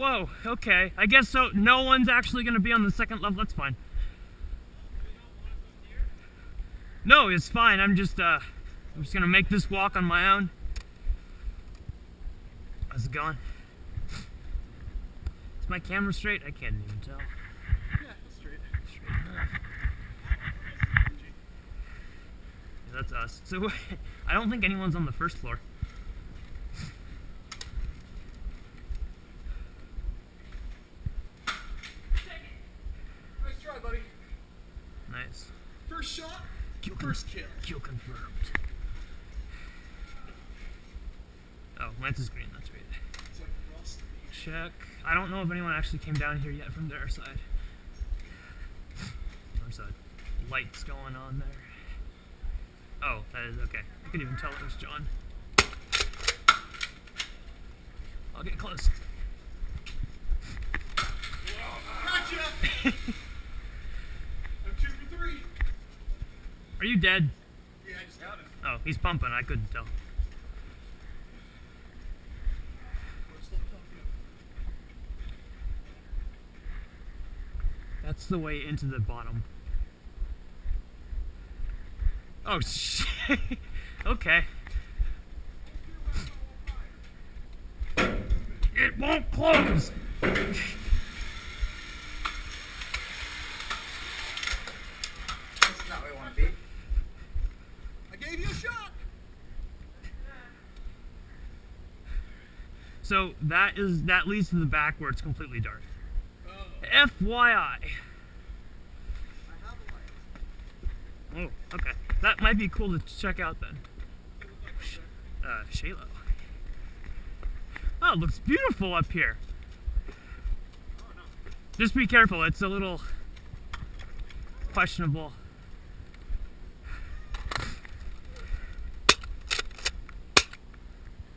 Whoa, okay. I guess so. No one's actually going to be on the second level. That's fine. No, it's fine. I'm just going to make this walk on my own. How's it going? Is my camera straight? I can't even tell. Yeah, it's straight. Straight enough. Yeah, that's us. So, I don't think anyone's on the first floor. Nice try, buddy. Nice. First shot, first kill. Kill confirmed. Oh, Lance is green, that's right. It's like rust. Check. I don't know if anyone actually came down here yet from their side. There's a lights going on there. Oh, that is okay. I couldn't even tell it was John. I'll get close. Gotcha! I'm 2 for 3. Are you dead? Yeah, I just got it. Oh, he's pumping. I couldn't tell. We're still pumping. That's the way into the bottom. Oh, shit. Okay. It won't close. That's not where I want to be. I gave you a shot! So that leads to the back where it's completely dark. Oh. FYI. I have a light. Oh, okay. That might be cool to check out then. Shayla. Oh, it looks beautiful up here. Oh, no. Just be careful, it's a little questionable.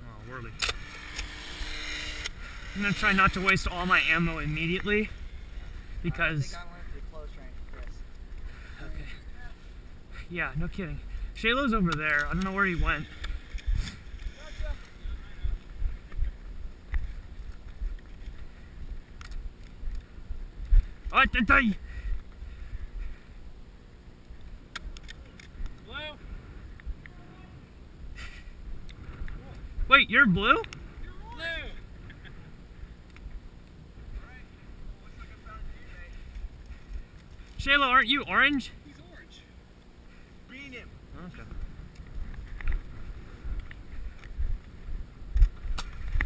Oh, whirly. I'm gonna try not to waste all my ammo immediately because. I think I went to close range, Chris. Okay. Yeah, no kidding. Shaylo's over there. I don't know where he went. Oh, die. Hello? Wait, you're blue? You're blue! Alright. Looks like I found a teammate. Shaylo, aren't you orange? He's orange. Green him. Okay.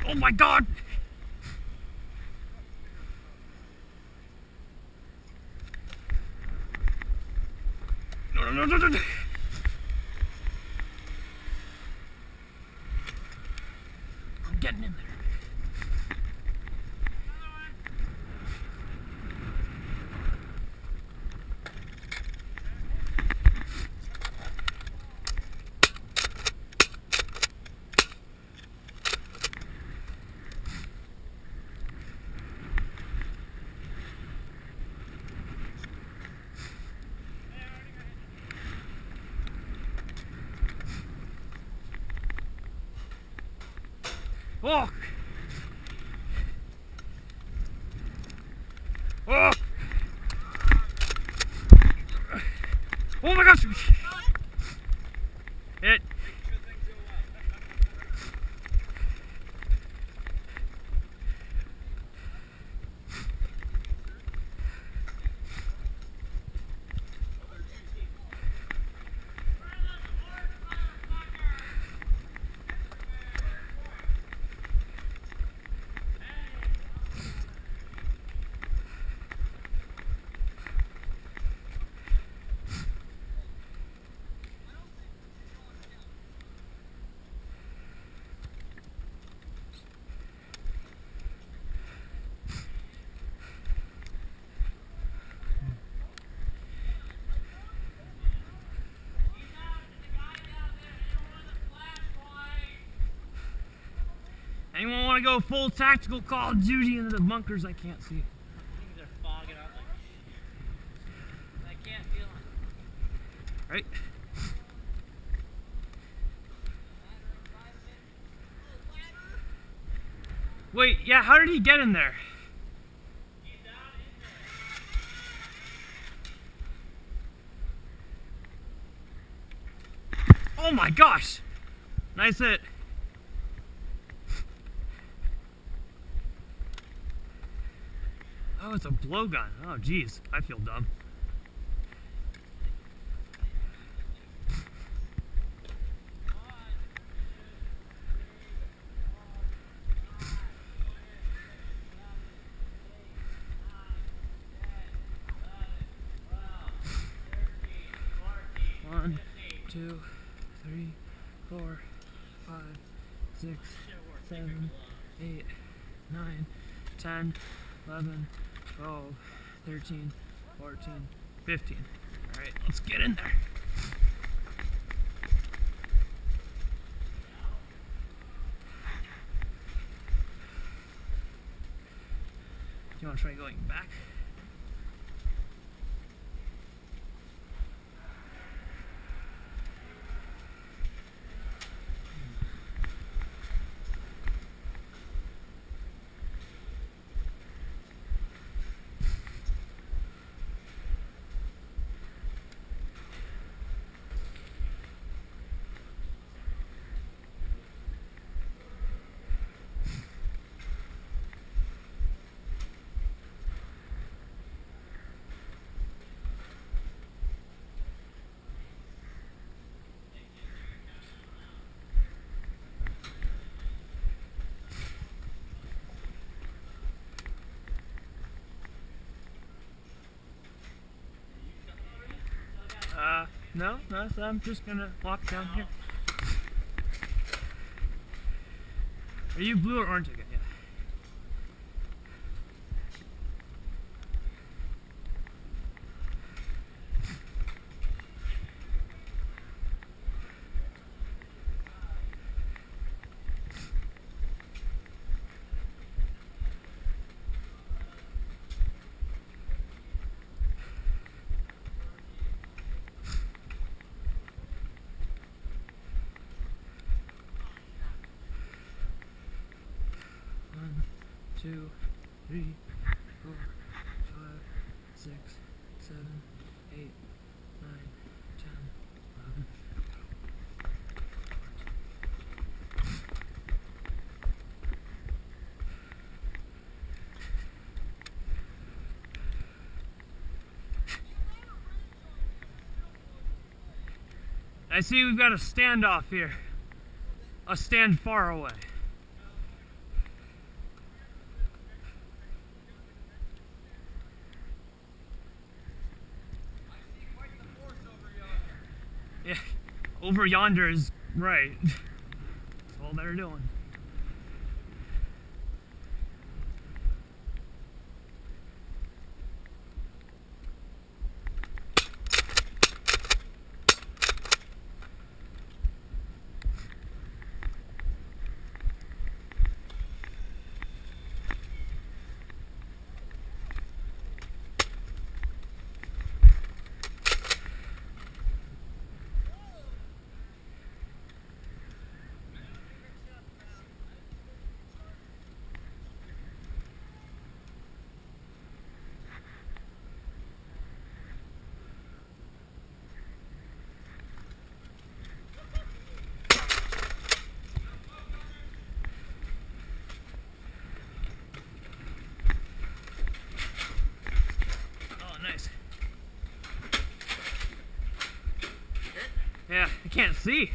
Oh my god! No. I'm getting in there. Oh! Oh! Oh my gosh! Hit. Anyone want to go full tactical Call of Duty into the bunkers? I can't see. Things are fogging up like shit. I can't feel them. Right? Wait, yeah, how did he get in there? Oh my gosh! Nice hit. Oh, it's a blowgun. Oh, jeez. I feel dumb. One, 2, 3, 4, 5, 6, 7, 8, 9, 10, 11, 12, 13, 14, 15. Alright, let's get in there. Do you want to try going back? No, so I'm just gonna walk down here. Are you blue or orange again? Yeah. One, 2, 3, 4, 5, 6, 7, 8, 9, 10, 11. I see we've got a standoff here. A stand far away. Yeah, over yonder is right. That's all they're doing. Nice. Yeah, I can't see.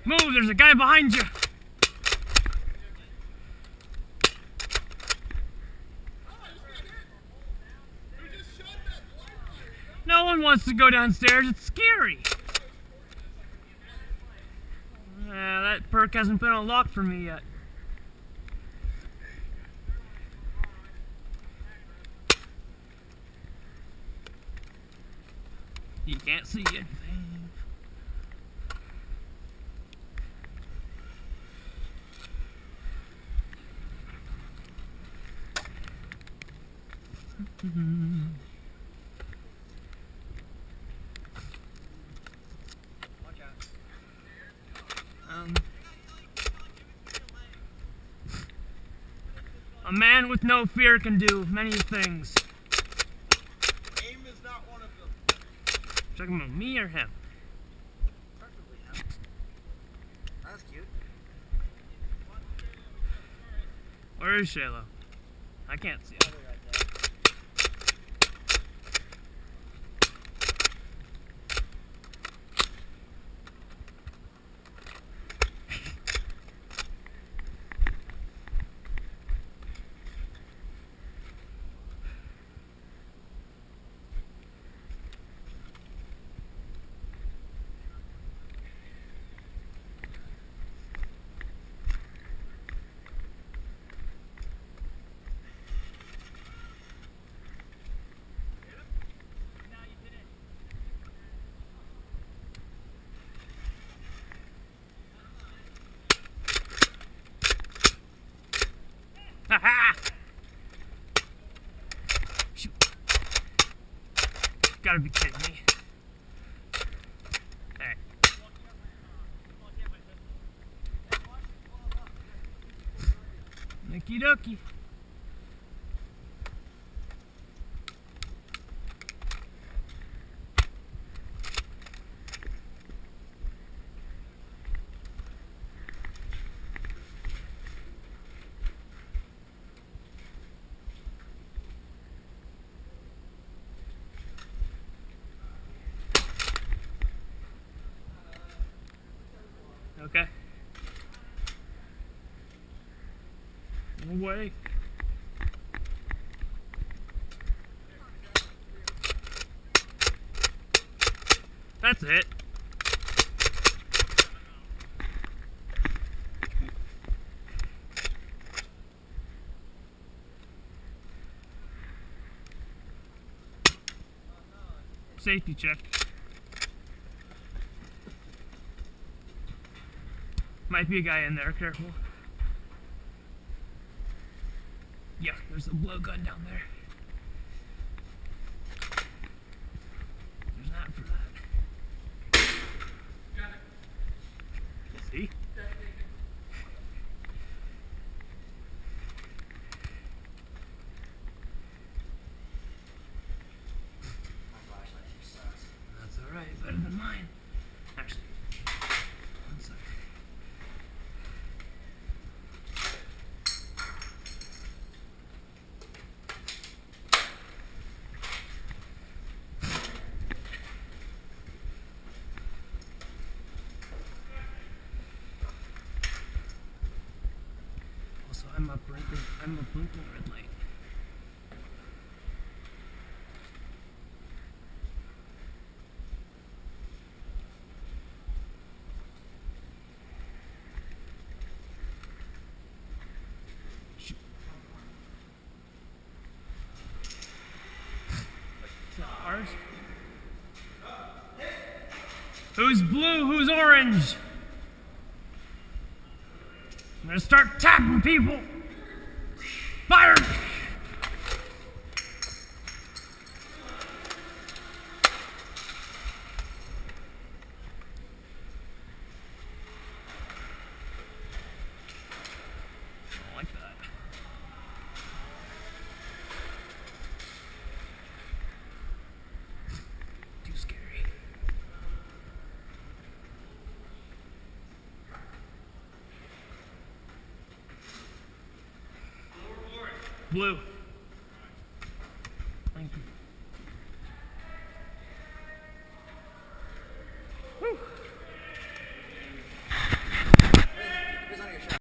Move, there's a guy behind you. wants to go downstairs. It's scary. That perk hasn't been unlocked for me yet. You can't see anything. Watch out. A man with no fear can do many things. Aim is not one of them. Talking about me or him? Preferably him. That's cute. Where is Shayla? I can't see her. Probably right there. Haha! Shoot. Gotta be kidding me. Hey. Okie dokie. Okay. No way. That's it. Safety check. Might be a guy in there, careful. Yeah, there's a blowgun down there. There's an app for that. See? My flashlight sucks. That's alright, better than mine. Actually, one second. Also, I'm a blinking red light. Shoot. Is that ours? Who's blue? Who's orange? I'm gonna start tapping people! Fire! I don't like that. Too scary. Blue. Thank you.